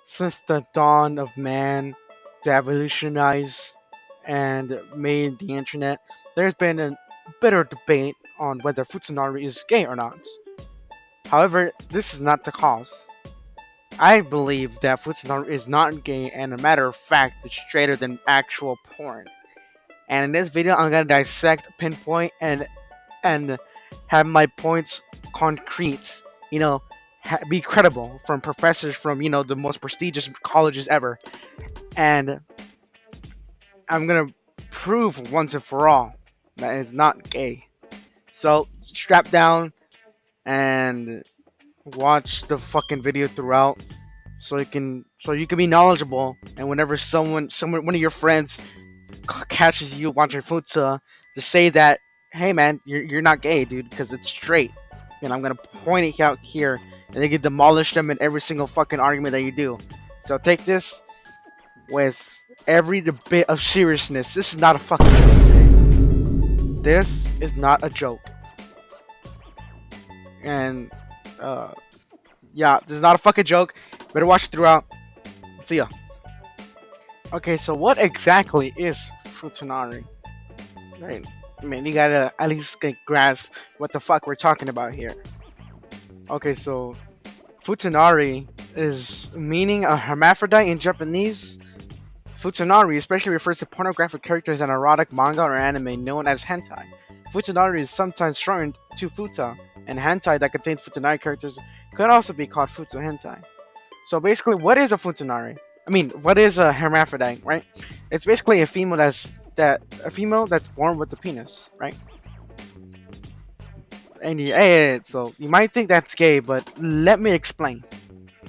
Since the dawn of man to evolutionize and made the internet, there's been a bitter debate on whether Futanari is gay or not. However, this is not the cause. I believe that Futanari is not gay, and a matter of fact, it's straighter than actual porn. And in this video, I'm gonna dissect, pinpoint, and have my points concrete. You know, be credible from professors from the most prestigious colleges ever, and I'm gonna prove once and for all that it's not gay. So strap down and watch the fucking video throughout, so you can be knowledgeable. And whenever one of your friends catches you watching futsal, just say that, hey man, you're not gay, dude, because it's straight. And I'm gonna point it out here, and they can demolish them in every single fucking argument that you do. So take this with every bit of seriousness. This is not a fucking joke. This is not a joke. And yeah, this is not a fucking joke. Better watch it throughout. See ya. Okay, so what exactly is Futanari? Right. I mean, you gotta at least get grasp what the fuck we're talking about here. Okay, so Futanari is meaning a hermaphrodite in Japanese. Futanari especially refers to pornographic characters in erotic manga or anime known as hentai. Futanari is sometimes shortened to futa, and hentai that contains Futanari characters could also be called futu hentai. So basically, what is a Futanari? I mean, what is a hermaphrodite, right? It's basically a female that's born with a penis, right? And yeah, so you might think that's gay, but let me explain.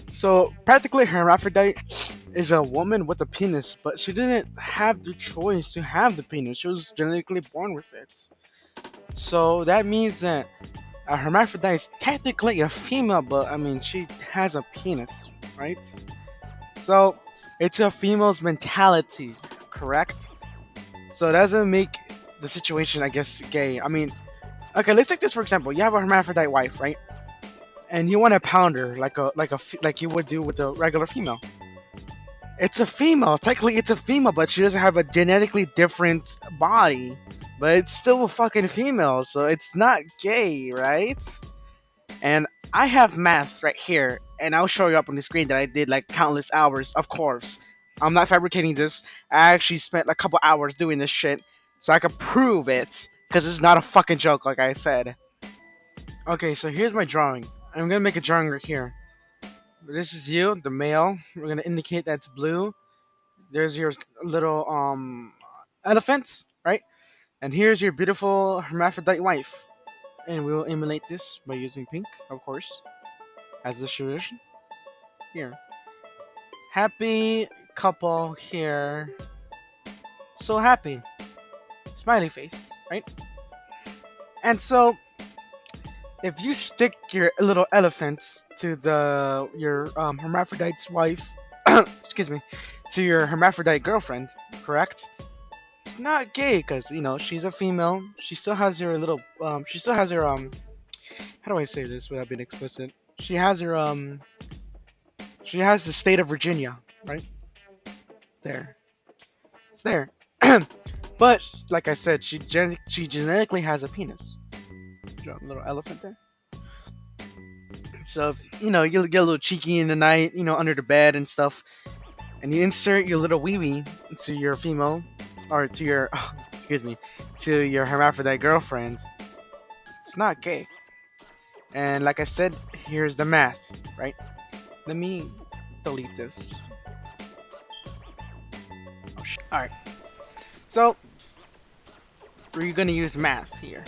So practically, hermaphrodite is a woman with a penis, but she didn't have the choice to have the penis. She was genetically born with it. So that means that a hermaphrodite is technically a female, but I mean, she has a penis, right? So it's a female's mentality, correct? So it doesn't make the situation, I guess, gay. I mean, okay, let's take this for example. You have a hermaphrodite wife, right? And you want to pound her like you would do with a regular female. It's a female. Technically, it's a female, but she doesn't have a genetically different body. But it's still a fucking female, so it's not gay, right? And I have math right here, and I'll show you up on the screen that I did like countless hours. Of course, I'm not fabricating this. I actually spent a couple hours doing this shit, so I could prove it. Because it's not a fucking joke, like I said. Okay, so here's my drawing. I'm gonna make a drawing right here. This is you, the male. We're gonna indicate that's blue. There's your little elephant, right? And here's your beautiful hermaphrodite wife. And we'll emulate this by using pink, of course, as the tradition. Here. Happy couple here. So happy. Smiley face, right? And so, if you stick your little elephant to your hermaphrodite's wife, excuse me, to your hermaphrodite girlfriend, correct? It's not gay because she's a female. She still has her little. She still has her. How do I say this without being explicit? She has her. She has the state of Virginia, right? There. It's there. But like I said, she genetically has a penis. Draw a little elephant there. So if you get a little cheeky in the night, under the bed and stuff, and you insert your little wee wee to your female, or to your, excuse me, to your hermaphrodite girlfriend, it's not gay. And like I said, here's the math, right? Let me delete this. Oh, all right. So we're gonna use math here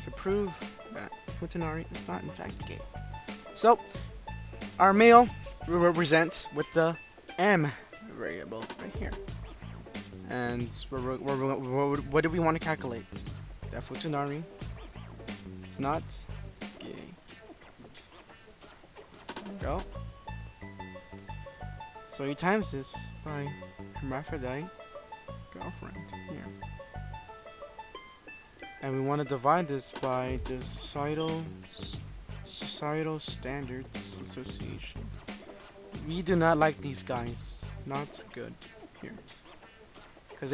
to prove that Futanari is not in fact gay. So our male we represent with the M variable right here. And what do we want to calculate? That Futanari is not gay. There we go. So you times this by hermaphrodite girlfriend here. And we want to divide this by the Societal Standards Association. we do not like these guys. Not good here. Because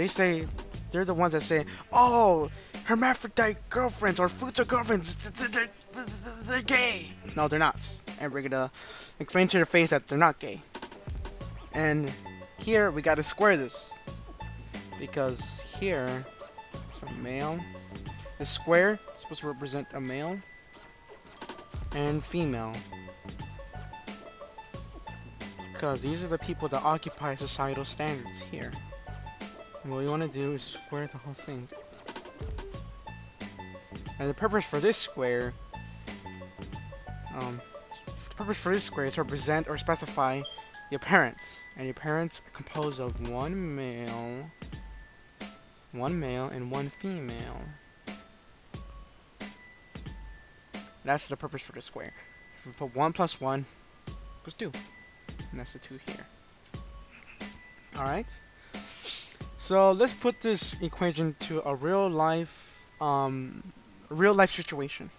they're the ones that say, oh, hermaphrodite girlfriends or futa girlfriends, they're gay. No, they're not. And we're gonna explain to their face that they're not gay. And here we gotta square this. Because here, it's a male. The square is supposed to represent a male and female. Because these are the people that occupy societal standards here. And what we want to do is square the whole thing. And the purpose for this square, is to represent or specify your parents. And your parents are composed of one male, and one female. That's the purpose for the square. If we put 1 plus 1 equals 2. And that's the 2 here. Alright. So let's put this equation to a real life situation.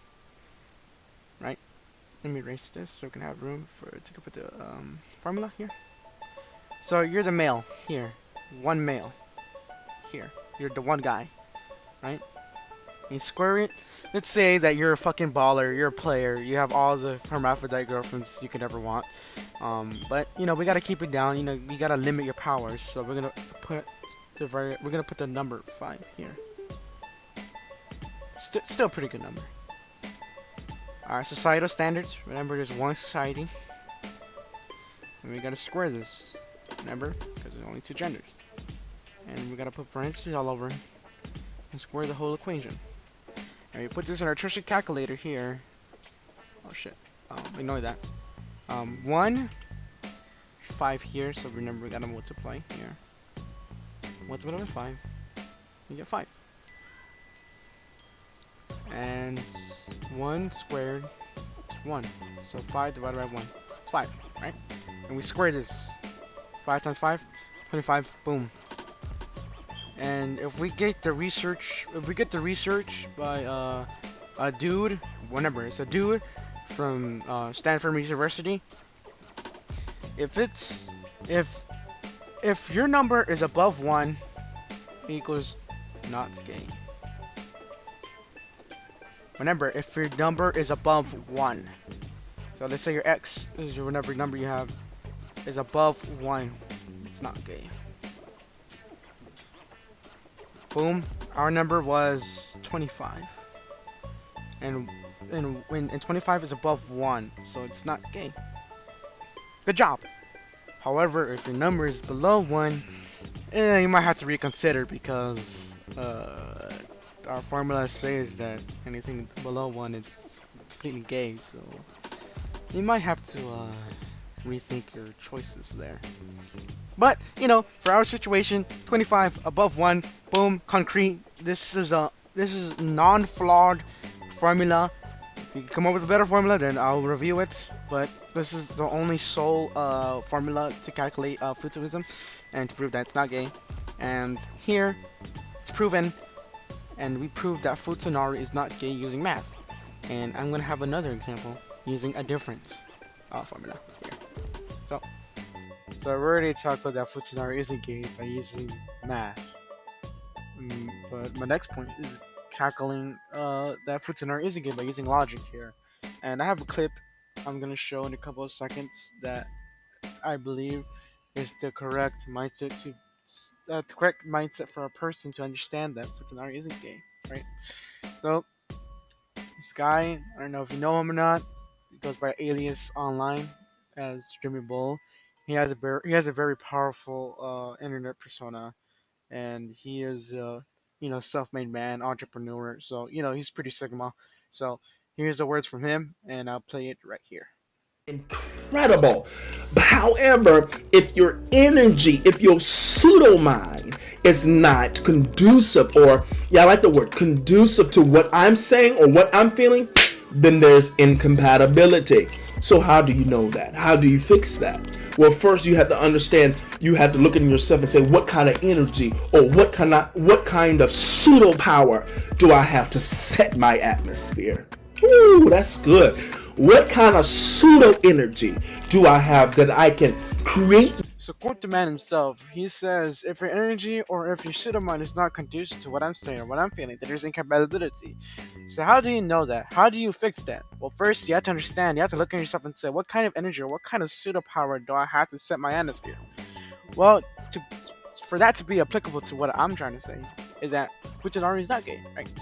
Right? Let me erase this so we can have room to put the formula here. So you're the male here. One male. Here. You're the one guy. Right? You square it. Let's say that you're a fucking baller, you're a player, you have all the hermaphrodite girlfriends you could ever want. But you know, we gotta keep it down. You know, you gotta limit your powers. So we're gonna put the number 5 here. Still a pretty good number. Alright, societal standards. Remember, there's one society, and we gotta square this. Remember, because there's only 2 genders, and we gotta put parentheses all over and square the whole equation. And we put this in our tertiary calculator here. Oh shit. Ignore that. 1, 5 here, so remember we gotta multiply here. Multiply by 5. You get 5. And 1 squared is 1. So 5 divided by 1. It's 5, right? And we square this. 5 times 5, 25, boom. And if we get the research by a dude, remember it's a dude from Stanford University. If your number is above 1, it equals not gay. Remember, if your number is above 1, so let's say your x is your whatever number you have is above 1, it's not gay. Boom. Our number was 25, and 25 is above 1, so it's not gay. Good job. However, if your number is below 1, you might have to reconsider, because our formula says that anything below 1 is completely gay. So you might have to rethink your choices there. But you know, for our situation, 25 above 1, boom, concrete. This is non-flawed formula. If you come up with a better formula, then I'll review it. But this is the only sole formula to calculate futurism and to prove that it's not gay. And here, it's proven, and we proved that Futanari is not gay using math. And I'm gonna have another example using a different formula here. So I've already talked about that Futanari isn't gay by using math. But my next point is calculating that Futanari isn't gay by using logic here. And I have a clip I'm gonna show in a couple of seconds that I believe is the correct mindset for a person to understand that Futanari isn't gay, right? So this guy, I don't know if you know him or not, he goes by alias online as Streamy Bull. He has a very powerful internet persona, and he is self-made man, entrepreneur. So he's pretty sigma. So here's the words from him, and I'll play it right here. Incredible. However, if your energy, if your pseudo mind is not conducive, or I like the word conducive to what I'm saying or what I'm feeling, then there's incompatibility. So how do you know that? How do you fix that? Well, first you have to understand, you have to look at yourself and say, what kind of energy or what kind of pseudo power do I have to set my atmosphere? Ooh, that's good. What kind of pseudo energy do I have that I can create? So, quote the man himself, he says, if your energy or if your pseudo mind is not conducive to what I'm saying or what I'm feeling, then there's incompatibility. So, how do you know that? How do you fix that? Well, first, you have to understand, you have to look at yourself and say, what kind of energy or what kind of pseudo power do I have to set my atmosphere? Well, to, for that to be applicable to what I'm trying to say, is that Futanari is not gay, right?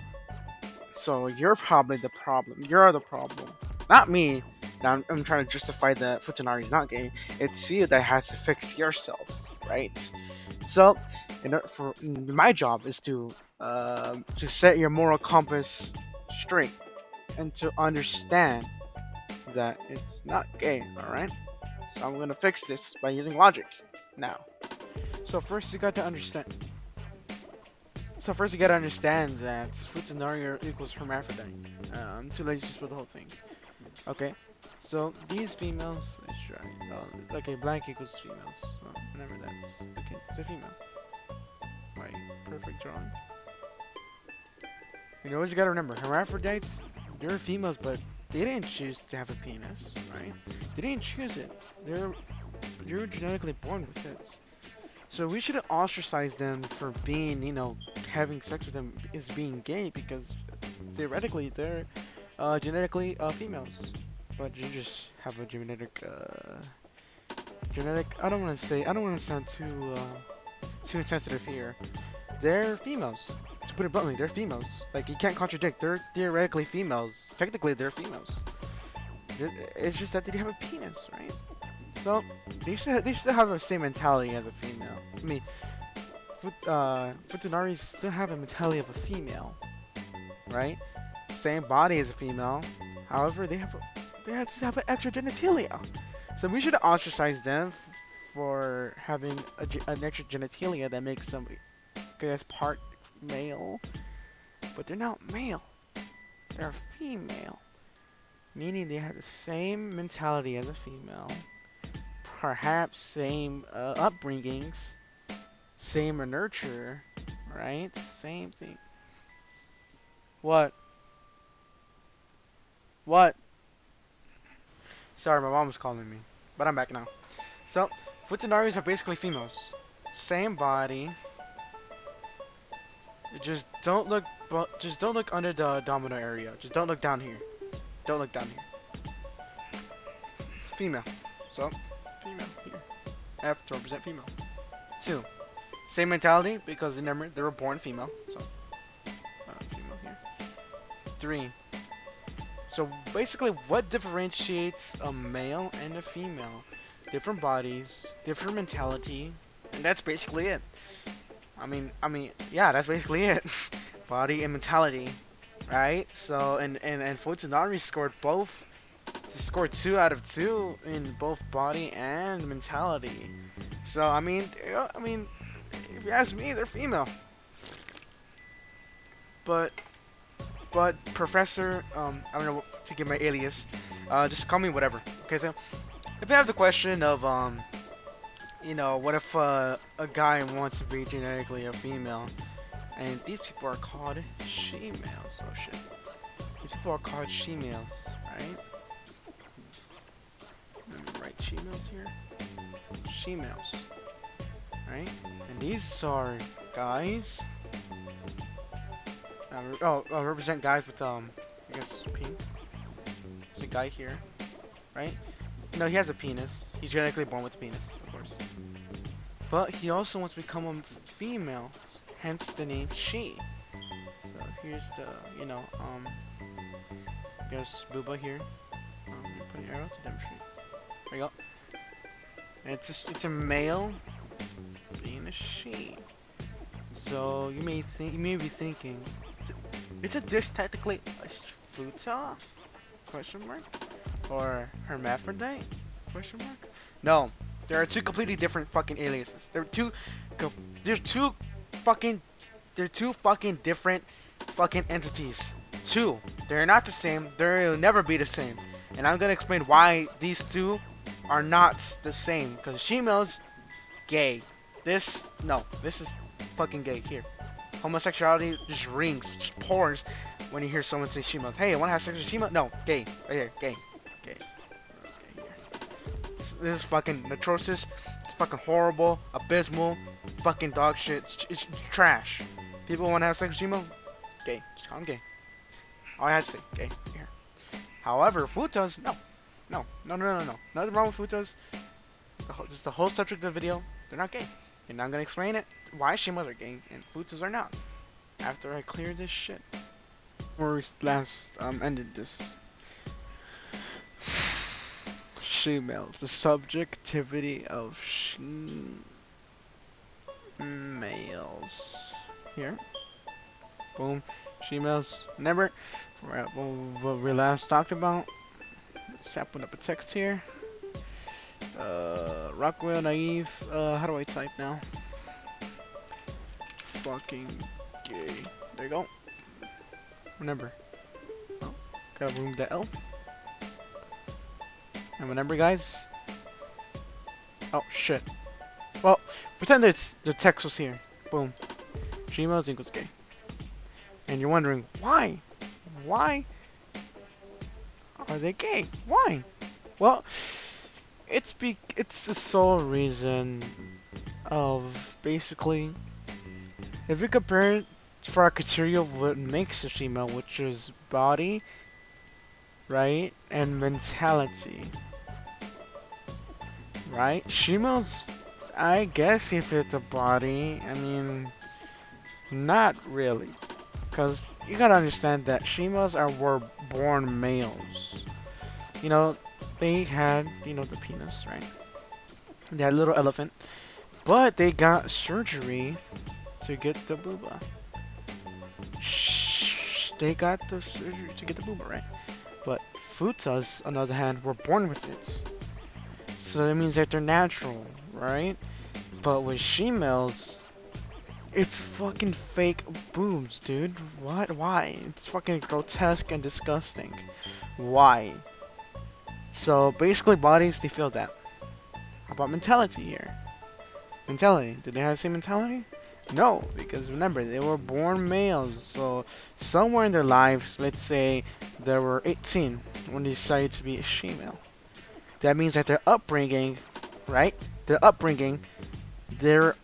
So you're probably the problem. You're the problem, not me. Now I'm trying to justify that Futanari is not gay. It's you that has to fix yourself, right? So, for my job is to set your moral compass straight and to understand that it's not gay. All right. So I'm gonna fix this by using logic now. So first you got to understand. So first you gotta understand that Futanari equals hermaphrodite. I'm too lazy to spell the whole thing. Okay. So these females, let's try. Okay, blank equals females. Well, whatever that's. Okay, it's a female. Right. Perfect drawing. You always gotta remember, hermaphrodites, they're females, but they didn't choose to have a penis, right? They didn't choose it. They're genetically born with it. So we shouldn't ostracize them for being, having sex with them is being gay because theoretically they're genetically females, but you just have a genetic. I don't want to say. I don't want to sound too insensitive here. They're females. To put it bluntly, they're females. Like you can't contradict. They're theoretically females. Technically, they're females. It's just that they have a penis, right? So they still have the same mentality as a female. I mean, Futanari still have a mentality of a female, right? Same body as a female. However, they just have an extra genitalia. So we should ostracize them for having an extra genitalia that makes them, I guess, part male. But they're not male. They're female, meaning they have the same mentality as a female. Perhaps same upbringings, same nurture, right? Same thing. What? What? Sorry, my mom was calling me, but I'm back now. So, Futanaris are basically females. Same body. Just don't look under the abdominal area. Just don't look down here. Don't look down here. Female. So, female here. F to represent female. 2. Same mentality because remember they were born female. So female here. 3. So basically what differentiates a male and a female? Different bodies, different mentality, and that's basically it. I mean yeah, that's basically it. Body and mentality. Right? So and Futanari scored 2 out of 2 in both body and mentality. So I mean, if you ask me, they're female. But Professor, I don't know what to give my alias. Just call me whatever. Okay, so if you have the question of what if a guy wants to be genetically a female, and these people are called she-males. Oh shit. These people are called she-males, right? Let me write she-males here. She-males. Right? And these are guys. Represent guys with, I guess, pink. There's a guy here. Right? No, he has a penis. He's genetically born with a penis, of course. But he also wants to become a female. Hence the name she. So here's the, I guess booba here. Put an arrow to demonstrate. There you go. And it's a male being a she. So you may be thinking, isn't this technically a futa? Question mark? Or hermaphrodite? Question mark? No, there are 2 completely different fucking aliases. They're two fucking different fucking entities. 2. They're not the same. They'll never be the same. And I'm gonna explain why these 2 are not the same. Because she-males, gay. This is fucking gay. Here. Homosexuality just rings, just pours when you hear someone say she-males. Hey, I wanna have sex with she-male? No, gay. Right here, gay. Okay, here. This is fucking atrocious. It's fucking horrible, abysmal, fucking dog shit. It's trash. People want to have sex with Shimo? Gay. Just call him gay. All I had to say, gay. Here. However, futas, no. No, no, no, no, no. Nothing wrong with futas. Just the whole subject of the video, they're not gay. And I'm gonna explain it, why Shimas are gay and futas are not. After I clear this shit. Where we last ended this. She-males, the subjectivity of males. Here. Boom. She-males. Remember what we last talked about? Let's up a text here. Rockwell, naive. How do I type now? Fucking gay. There you go. Remember. Oh, gotta remove the L. And remember, guys. Oh shit. Well, pretend that the text was here. Boom. Gmail equals gay. And you're wondering why? Why are they gay? Why? Well, it's the sole reason of basically, if you compare it for our criteria of what makes a female, which is body, right, and mentality, right? Females, I guess if it's a body, I mean, not really, because you gotta understand that females were born males. You know, they had, the penis, right? They had a little elephant, but they got surgery to get the booba. They got the surgery to get the booba, right? But futas, on the other hand, were born with it. So that means that they're natural, right? But with she-males, it's fucking fake boobs, dude. What? Why? It's fucking grotesque and disgusting. Why? So basically, bodies, they feel that. How about mentality here? Mentality. Did they have the same mentality? No, because remember, they were born males. So somewhere in their lives, let's say they were 18 when they decided to be a female. That means that their upbringing, right? Their upbringing, it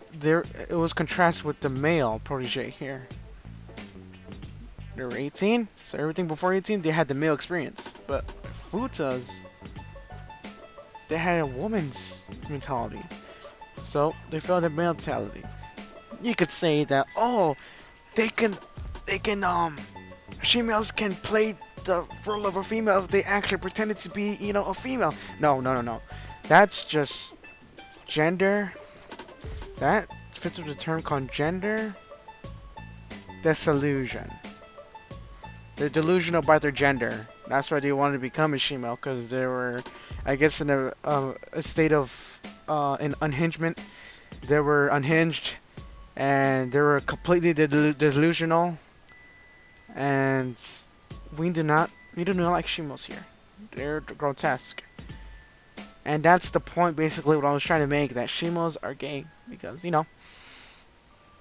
was contrasted with the male protege here. They were 18, so everything before 18, they had the male experience. But futas, they had a woman's mentality. So they felt the male mentality. You could say that, oh, they can females can play the role of a female if they actually pretended to be, a female. No, no, no, no. That's just gender. That fits with the term called gender disillusion. They're delusional about their gender. That's why they wanted to become a female, because they were, I guess, in a state of an unhingement. They were unhinged, and they were completely delusional. And we do not like shimos here. They're grotesque. And that's the point, basically, what I was trying to make, that shimos are gay. Because,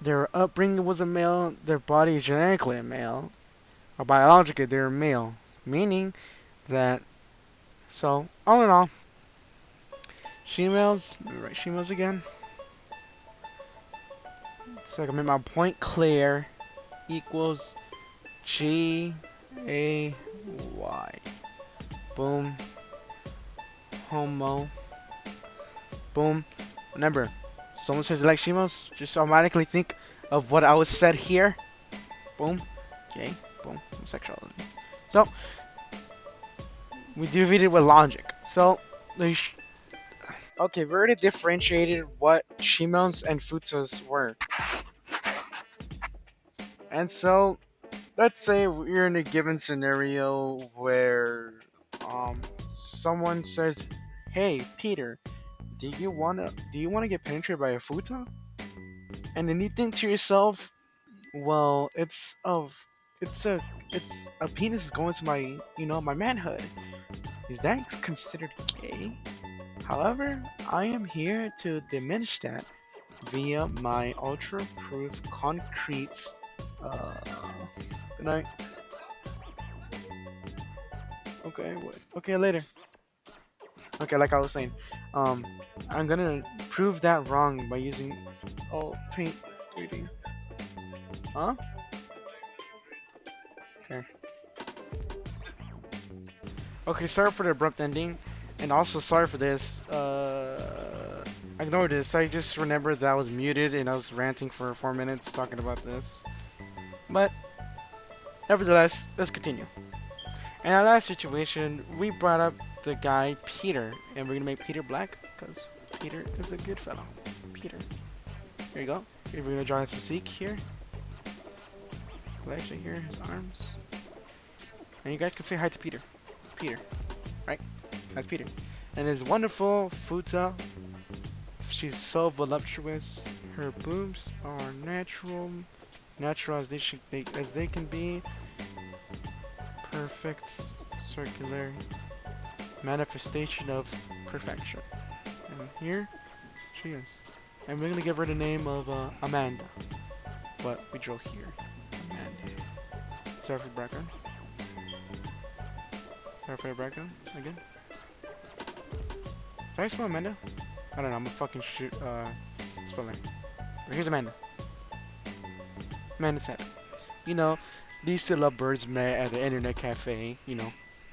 their upbringing was a male, their body is genetically a male, or biologically they're a male. Meaning that, so, all in all, shemales, let me write shemales again. So I can make my point clear, equals G-A-Y. Boom. Homo. Boom. Remember, someone says they like shemos, just automatically think of what I was said here. Boom. Okay. Boom. Homosexuality. So, we defeated with logic. So, okay, we already differentiated what shemos and futas were. And so, let's say we're in a given scenario where someone says, "Hey, Peter, do you wanna get penetrated by a futa?" And then you think to yourself, "Well, it's a penis is going to my my manhood. Is that considered gay?" However, I am here to diminish that via my ultra proof concrete. Good night. Okay, wait. Okay, later. Okay, like I was saying, um, I'm gonna prove that wrong by using paint 3D. Huh? Okay. Okay, sorry for the abrupt ending, and also sorry for this. Ignore this. I just remembered that I was muted and I was ranting for 4 minutes talking about this. But nevertheless, let's continue. In our last situation, we brought up the guy Peter, and we're gonna make Peter black because Peter is a good fellow. Peter. There you go. We're gonna draw his physique here. His legs right here, his arms. And you guys can say hi to Peter. Peter, right? That's Peter. And his wonderful Futa. She's so voluptuous. Her boobs are natural as as they can be. Perfect, circular manifestation of perfection. And here she is. And we're gonna give her the name of Amanda. But we drew here. Amanda. Sorry for the background. Sorry for the background again. Can I spell Amanda? I don't know, I'm a fucking speller. Here's Amanda. Amanda's happy. You know, these two lovebirds met at the internet cafe,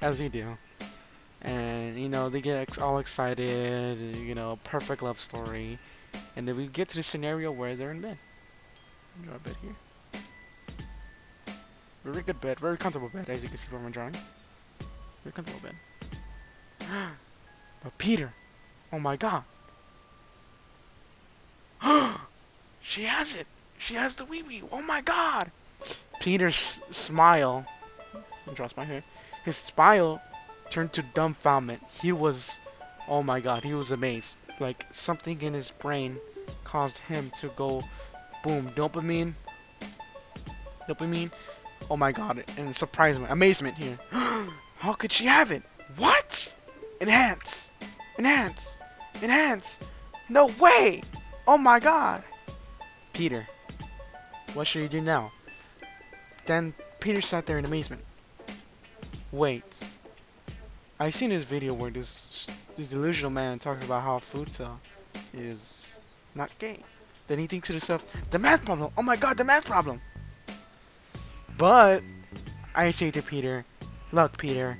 as you do. And, they get all excited, perfect love story. And then we get to the scenario where they're in bed. Draw a bed here. Very good bed, very comfortable bed, as you can see from my drawing. Very comfortable bed. But Peter, oh my god. She has it. She has the wee wee. Oh my god. Peter's smile. Draw a smile here. His smile turned to dumbfoundment. He was, oh my god, he was amazed. Like something in his brain caused him to go, boom, dopamine. Dopamine. Oh my god, and surprisement, amazement here. How could she have it? What? Enhance. Enhance. Enhance. No way. Oh my god. Peter, what should he do now? Then Peter sat there in amazement. Wait. I seen this video where this delusional man talks about how Futa is not gay. Then he thinks to himself, the math problem. Oh my god, the math problem. But I say to Peter, look, Peter,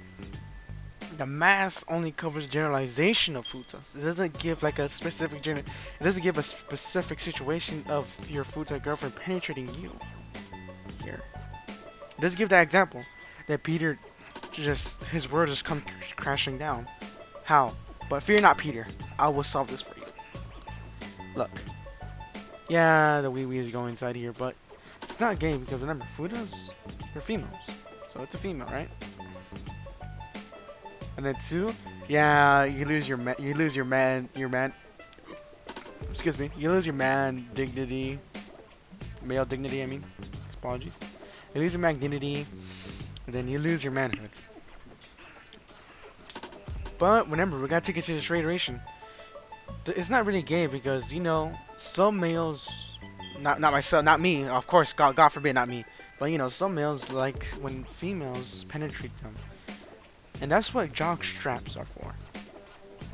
the math only covers generalization of futas. It doesn't give like a specific it doesn't give a specific situation of your futa girlfriend penetrating you. Here, it doesn't give that example. That Peter just his words just come crashing down. How? But fear not, Peter. I will solve this for you. Look. Yeah, the wee wee is going inside here, but it's not gay because remember, futas are females, so it's a female, right? And then two, yeah, you lose your excuse me, you lose your man dignity, male dignity. I mean, apologies. You lose your man dignity, and then you lose your manhood. But remember, we gotta take into consideration. It's not really gay because some males, not myself, not me, of course, God forbid, not me, but some males like when females penetrate them. And that's what jock straps are for.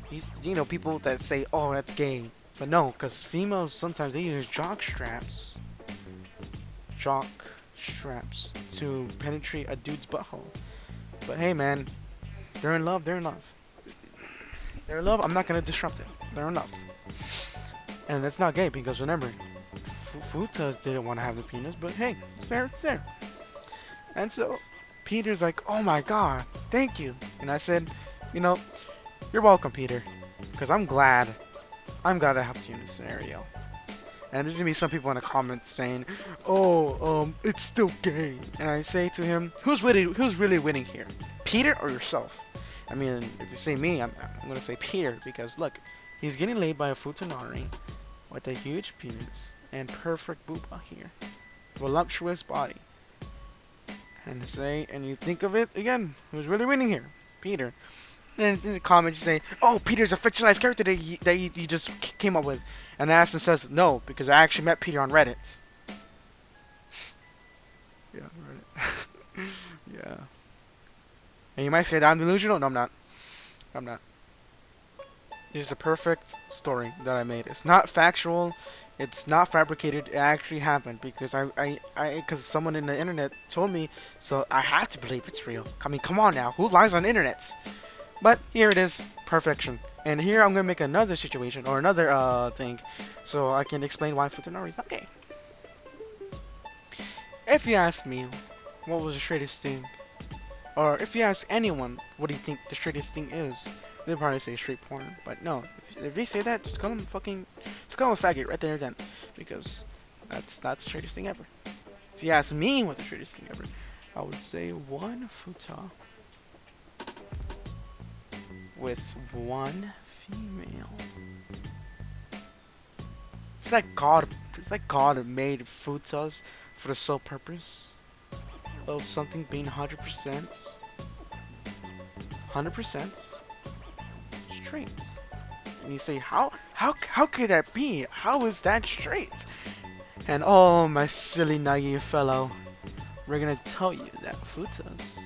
These, people that say, oh, that's gay. But no, because females sometimes they use jock straps to penetrate a dude's butthole. But hey, man, they're in love, they're in love. They're in love, I'm not going to disrupt it. They're in love. And that's not gay because remember, Futas didn't want to have the penis, but hey, it's there, it's there. And so, Peter's like, oh my god, thank you. And I said, you're welcome, Peter. Because I'm glad I helped you in this scenario. And there's gonna be some people in the comments saying, oh, it's still gay. And I say to him, who's really winning here? Peter or yourself? I mean, if you say me, I'm gonna say Peter because look, he's getting laid by a Futanari with a huge penis and perfect booba here. Voluptuous body. And you think of it again, who's really winning here? Peter. And in the comments you say, oh, Peter's a fictionalized character that you just came up with. And Aston says, no, because I actually met Peter on Reddit. Yeah, Reddit. Yeah. And you might say that I'm delusional. No, I'm not. I'm not. This is a perfect story that I made. It's not factual. It's not fabricated. It actually happened because because someone in the internet told me, so I had to believe it's real. I mean, come on now, who lies on internets? But here it is, perfection. And here I'm gonna make another situation or another thing, so I can explain why Futanari is not gay. If you ask me, what was the straightest thing, or if you ask anyone, what do you think the straightest thing is? They'll probably say straight porn. But no, if they say that, just call them just call them a faggot right there and then, because that's not the straightest thing ever. If you ask me what the straightest thing ever, I would say one futa with one female. It's like God. It's like God made futas for the sole purpose of something being 100% straight. And you say, how could that be? How is that straight? And oh, my silly naive fellow, we're gonna tell you that futas,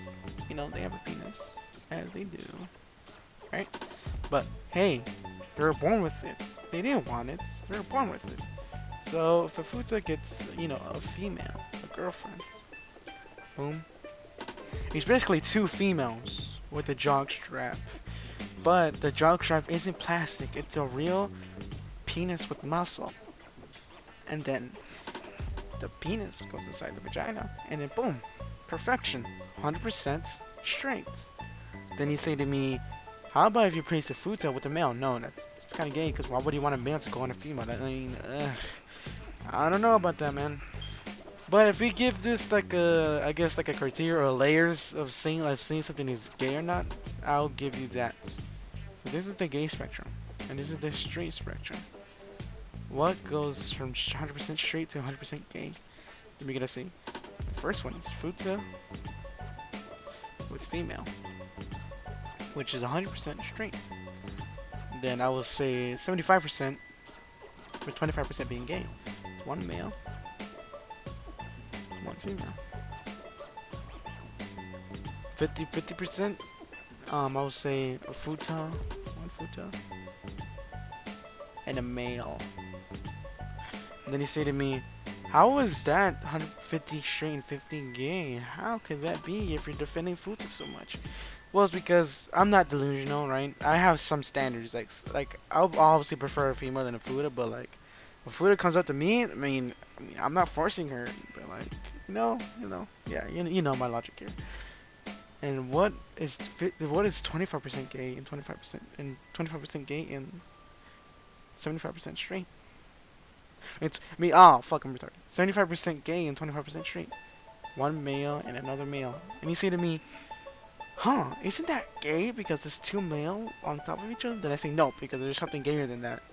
they have a penis, as they do, right? But hey, they were born with it. They didn't want it. They were born with it. So if a futa gets, a female, a girlfriend, boom. He's basically two females with a jog strap. But the jog strap isn't plastic. It's a real penis with muscle. And then the penis goes inside the vagina. And then boom, perfection. 100% straight. Then you say to me, how about if you place the futa with a male? No, that's kind of gay, because why would you want a male to go on a female? I don't know about that, man. But if we give this like I guess like a criteria or layers of saying something is gay or not, I'll give you that. So this is the gay spectrum, and this is the straight spectrum. What goes from 100% straight to 100% gay? Let me get a see. The first one is futa with female, which is 100% straight. Then I will say 75%, with 25% being gay. It's one male, one female. 50%. I would say a futa, one futa, and a male. And then you say to me, how is that 150 straight and 50 gay? How could that be if you're defending futa so much? Well, it's because I'm not delusional, right? I have some standards. Like I'll obviously prefer a female than a futa, but like, if futa comes up to me, I mean, I'm not forcing her, but like, yeah, you know my logic here. And what is 25% gay and 25% gay and 75% straight? Fuck, I'm retarded. 75% gay and 25% straight. One male and another male. And you say to me, isn't that gay because it's two male on top of each other? Then I say no, because there's something gayer than that.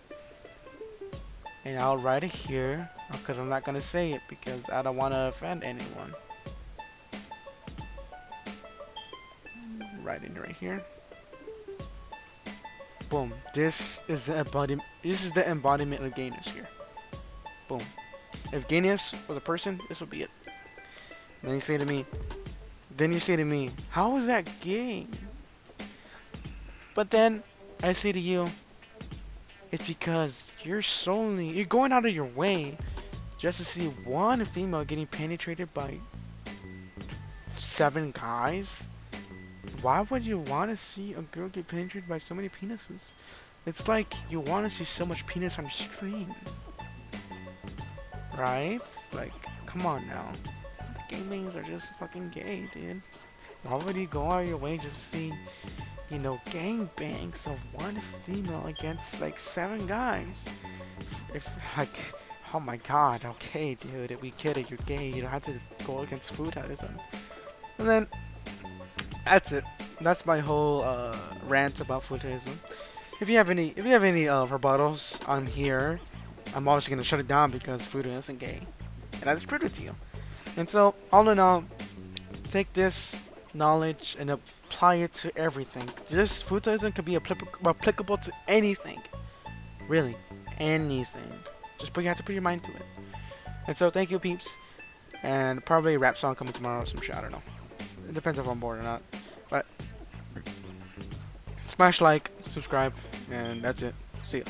And I'll write it here, because I'm not gonna say it because I don't want to offend anyone. Write it right here. Boom. This is the embodiment of gayness here. Boom. If gayness was a person, this would be it. And then you say to me, how is that gay? But then I say to you, it's because you're going out of your way just to see one female getting penetrated by 7 guys. Why would you want to see a girl get penetrated by so many penises? It's like you want to see so much penis on screen. Right? Like, come on now. The gamings are just fucking gay, dude. Why would you go out of your way just to see, gangbangs of one female against like 7 guys? If like, oh my god, okay, dude, we get it, you're gay. You don't have to go against futaism. And then that's it. That's my whole rant about futaism. If you have any rebuttals, I'm here. I'm obviously gonna shut it down because futa isn't gay, and that's true to you. And so, all in all, take this knowledge and apply it to everything. This futaism can be applicable to anything, really, anything. You have to put your mind to it. And so, thank you, peeps. And probably a rap song coming tomorrow or some shit. I don't know. It depends if I'm bored or not. But smash like, subscribe, And that's it. See ya.